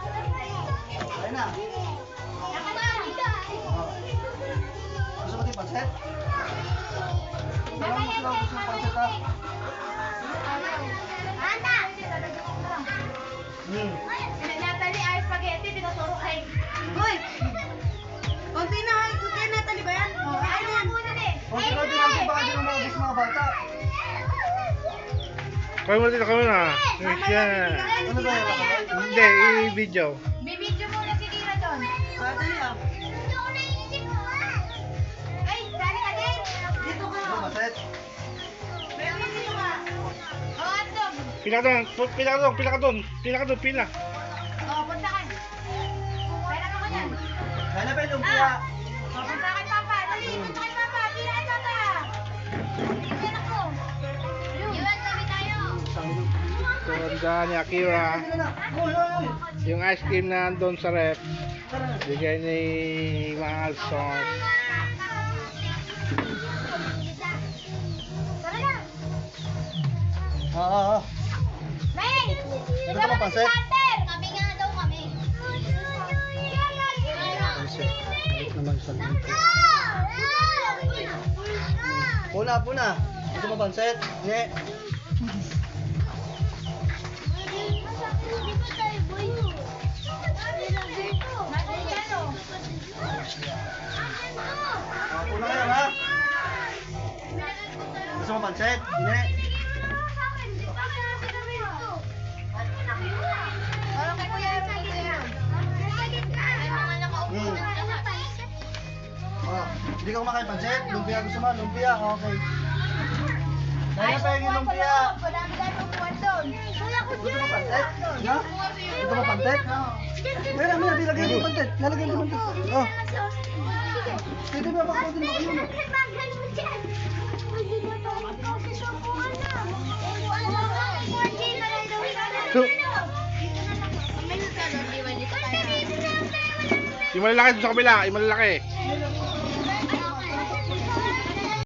Ayun na. Gusto mo din pansit? Alam mo sila gusto ng pansit ha? Natalie, ay spaghetti, tinuturo kay... Uy! Konti na, kay Natalie ba yan? Oo, ano yan muna din? Konti-konti natin baka di lumabis mga bata. Kaya mo dito kami na. Yan. Ano ba yan? Hindi, i-video. Bibidyo muna si Kira doon. Natalie ah. Ay, dali ka din. Dito ka. Ano pansit? Baby, dito ka. O, hotdog. Pila ka doon, pila ka doon, pila ka doon, pila ka doon, pila. O, punta ka. Kailan ako yan? Kaya na ba yung lumpia? O, punta kay Papa. Dali, punta kay Papa. Pila kay Papa. Yan ako. Iwan tabi tayo. So, handa ni Akira. Uy, uy, uy. Yung ice cream na doon sa rep. Tara na. Bigay ni Mahal Sauce. Tara na. Oo. May! Gusto mo pansit? Kami nga daw kami. Naman sa Puna. Gusto mo pansit? Hindi. Puna kayo ha? Gusto mo pansit? Hindi. Parang kay Kuya Aaron, kay Kuya Aaron. Ay, mga nakaupo Hmm. na lahat. Oh, hindi ka kumakain pansit? Lumpia gusto mo? Lumpia? Okay. Kaya pa yung lumpia. Madami-dami upuan doon. Kuya, Gusto mo pansit? Ha? Gusto mo pansit? Meron, nilagay mo yung pansit. Lalagay mo yung pansit. Oh. Dito ba baka din mo? So, yung malalaki doon sa kabila, yung malalaki.